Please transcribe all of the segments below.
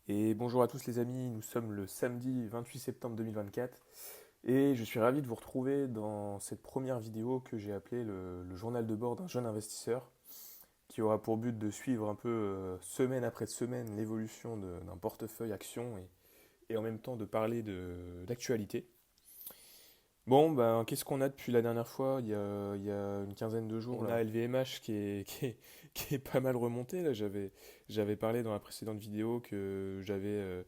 Et bonjour à tous les amis, nous sommes le samedi 28 septembre 2024 et je suis ravi de vous retrouver dans cette première vidéo que j'ai appelée le journal de bord d'un jeune investisseur qui aura pour but de suivre un peu semaine après semaine l'évolution d'un portefeuille action et en même temps de parler d'actualité. Bon, ben, qu'est-ce qu'on a depuis la dernière fois? Il y a une quinzaine de jours, on a LVMH qui est pas mal remonté. Là, j'avais parlé dans la précédente vidéo que j'avais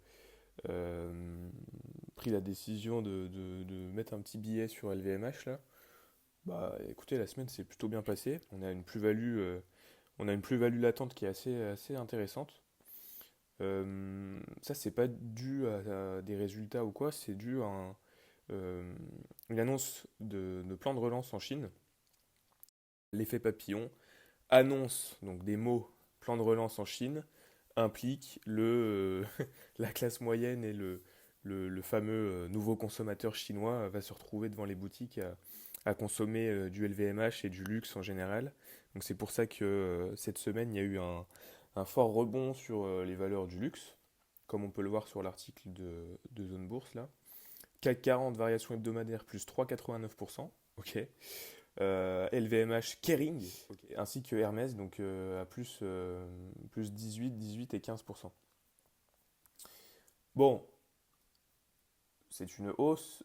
euh, pris la décision de mettre un petit billet sur LVMH là. Bah écoutez, la semaine s'est plutôt bien passée. On a une plus-value latente qui est assez intéressante. Ça, c'est pas dû à des résultats ou quoi, c'est dû à une annonce de plan de relance en Chine. L'effet papillon annonce donc des mots plan de relance en Chine implique la classe moyenne et le fameux nouveau consommateur chinois va se retrouver devant les boutiques à consommer du LVMH et du luxe en général. Donc c'est pour ça que cette semaine, il y a eu un fort rebond sur les valeurs du luxe, comme on peut le voir sur l'article de Zone Bourse là. CAC 40, variation hebdomadaire, plus 3,89%. Ok. LVMH Kering, okay, ainsi que Hermès, donc à plus 18 et 15%. Bon, c'est une hausse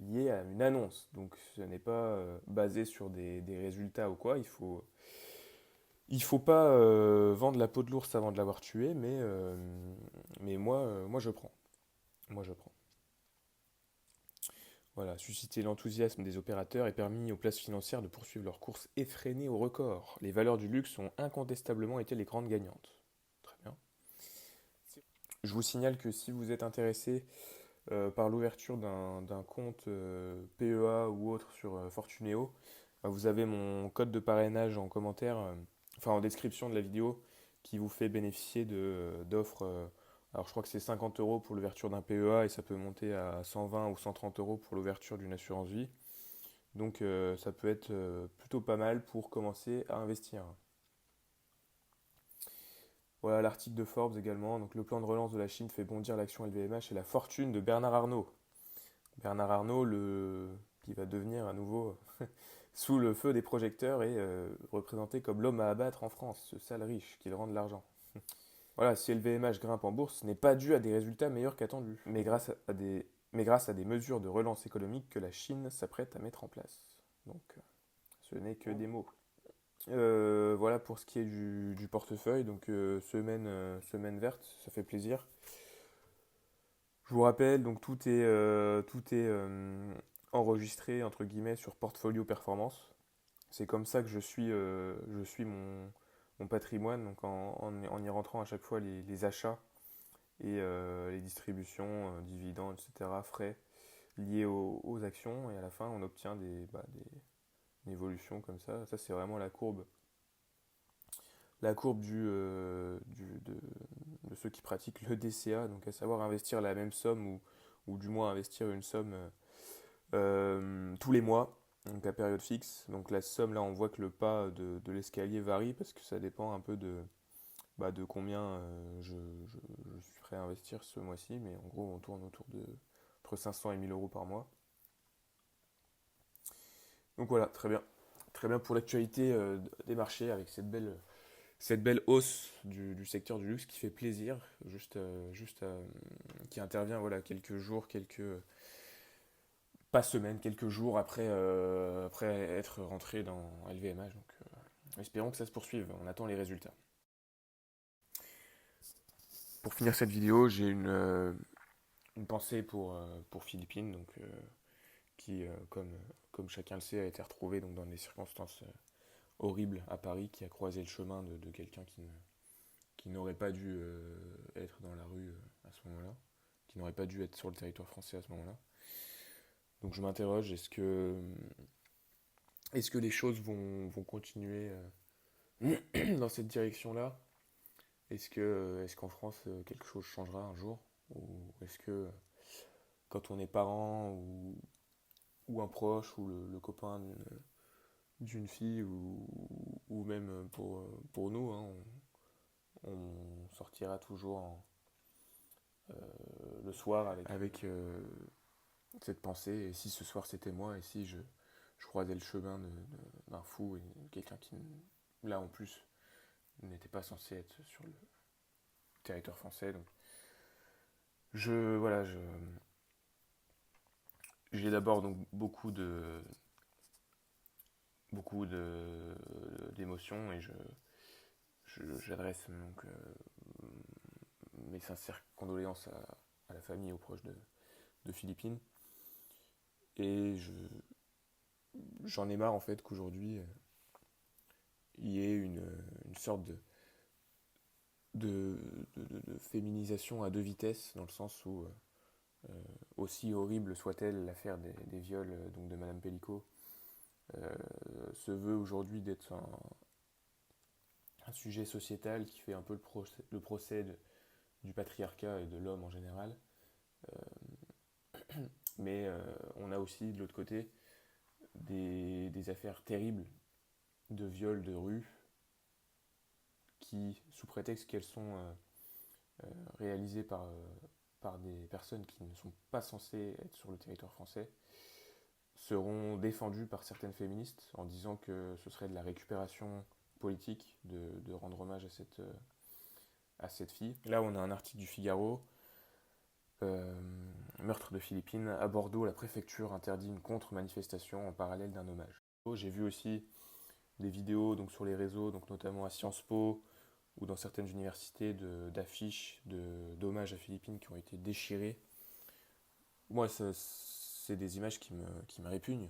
liée à une annonce, donc ce n'est pas basé sur des résultats ou quoi. Il faut pas vendre la peau de l'ours avant de l'avoir tué, mais moi je prends. Moi je prends. Voilà, susciter l'enthousiasme des opérateurs et permis aux places financières de poursuivre leur course effrénée au record. Les valeurs du luxe ont incontestablement été les grandes gagnantes. Très bien. Je vous signale que si vous êtes intéressé par l'ouverture d'un compte PEA ou autre sur Fortuneo, vous avez mon code de parrainage en commentaire, enfin en description de la vidéo, qui vous fait bénéficier d'offres. Alors je crois que c'est 50 euros pour l'ouverture d'un PEA et ça peut monter à 120 ou 130 euros pour l'ouverture d'une assurance vie. Donc ça peut être plutôt pas mal pour commencer à investir. Voilà l'article de Forbes également. Donc le plan de relance de la Chine fait bondir l'action LVMH et la fortune de Bernard Arnault. Bernard Arnault, qui va devenir à nouveau sous le feu des projecteurs et représenté comme l'homme à abattre en France, ce sale riche qui rend de l'argent. Voilà, si LVMH grimpe en bourse, ce n'est pas dû à des résultats meilleurs qu'attendus, mais grâce à des mesures de relance économique que la Chine s'apprête à mettre en place. Donc, ce n'est que des mots. Voilà pour ce qui est du portefeuille. Donc, semaine verte, ça fait plaisir. Je vous rappelle, donc tout est enregistré entre guillemets sur Portfolio Performance. C'est comme ça que je suis mon patrimoine, donc en y rentrant à chaque fois les achats et les distributions, dividendes, etc., frais liés aux actions, et à la fin on obtient une évolution comme ça. Ça c'est vraiment la courbe de ceux qui pratiquent le DCA, donc à savoir investir la même somme ou du moins investir une somme tous les mois, donc à période fixe. Donc la somme là, on voit que le pas de l'escalier varie parce que ça dépend un peu de combien je suis prêt à investir ce mois-ci, mais en gros on tourne autour de entre 500 et 1000 euros par mois. Donc voilà, très bien. Très bien pour l'actualité des marchés avec cette belle hausse du secteur du luxe qui fait plaisir, qui intervient voilà, quelques jours, pas semaines, quelques jours après être rentré dans LVMH. Donc espérons que ça se poursuive, on attend les résultats. Pour finir cette vidéo, j'ai une pensée pour Philippines, donc, qui, comme chacun le sait, a été retrouvé donc, dans des circonstances horribles à Paris, qui a croisé le chemin de quelqu'un qui n'aurait pas dû être dans la rue à ce moment-là, qui n'aurait pas dû être sur le territoire français à ce moment-là. Donc je m'interroge, est-ce que les choses vont continuer dans cette direction-là? Est-ce qu'en France, quelque chose changera un jour? Ou est-ce que quand on est parent ou un proche ou le copain d'une fille ou même pour nous, hein, on sortira toujours le soir avec cette pensée, et si ce soir c'était moi, et si je croisais le chemin d'un fou, et quelqu'un qui, là en plus, n'était pas censé être sur le territoire français. Donc voilà, j'ai d'abord donc d'émotions, et j'adresse donc mes sincères condoléances à la famille et aux proches de Philippines. Et j'en ai marre en fait qu'aujourd'hui il y ait une sorte de, de féminisation à deux vitesses, dans le sens où, aussi horrible soit-elle l'affaire des viols donc de Madame Pellico, euh, se veut aujourd'hui d'être un sujet sociétal qui fait un peu le procès du patriarcat et de l'homme en général. Mais on a aussi de l'autre côté des affaires terribles de viols de rue qui, sous prétexte qu'elles sont réalisées par des personnes qui ne sont pas censées être sur le territoire français, seront défendues par certaines féministes en disant que ce serait de la récupération politique de rendre hommage à cette fille. Là, on a un article du Figaro. Meurtre de Philippines. À Bordeaux, la préfecture interdit une contre-manifestation en parallèle d'un hommage. J'ai vu aussi des vidéos donc, sur les réseaux, donc notamment à Sciences Po ou dans certaines universités, d'affiches d'hommages à Philippines qui ont été déchirées. Moi, c'est des images qui me répugnent,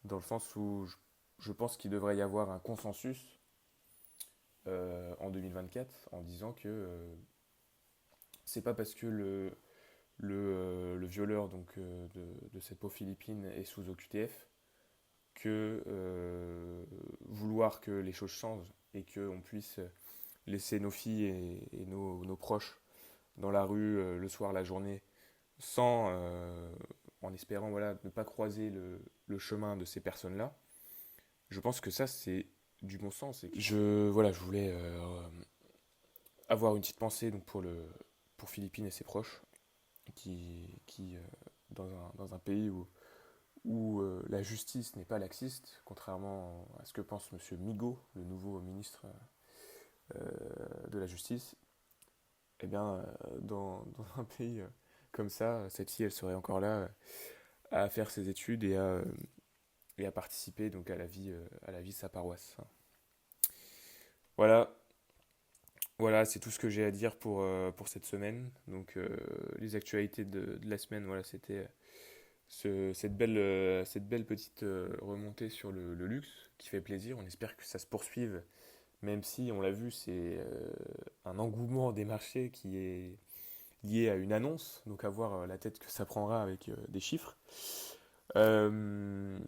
dans le sens où je pense qu'il devrait y avoir un consensus en 2024 en disant que c'est pas parce que le violeur donc, de cette pauvre Philippine est sous OQTF que vouloir que les choses changent et qu'on puisse laisser nos filles et nos proches dans la rue le soir, la journée, sans, en espérant voilà, ne pas croiser le chemin de ces personnes-là. Je pense que ça, c'est du bon sens. Voilà, je voulais avoir une petite pensée donc, pour Philippine et ses proches, qui dans un pays où la justice n'est pas laxiste, contrairement à ce que pense M. Migaud, le nouveau ministre de la Justice. Eh bien, dans un pays comme ça, cette fille, elle serait encore là à faire ses études et à participer donc à la vie de sa paroisse. Voilà, voilà, c'est tout ce que j'ai à dire pour cette semaine. Donc, les actualités de la semaine, voilà, c'était cette belle petite remontée sur le luxe qui fait plaisir. On espère que ça se poursuive, même si, on l'a vu, c'est un engouement des marchés qui est lié à une annonce, donc à voir la tête que ça prendra avec des chiffres. Euh,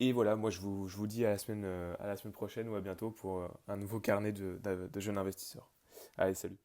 et voilà, moi je vous dis à la semaine prochaine ou à bientôt pour un nouveau carnet de jeunes investisseurs. Allez, salut.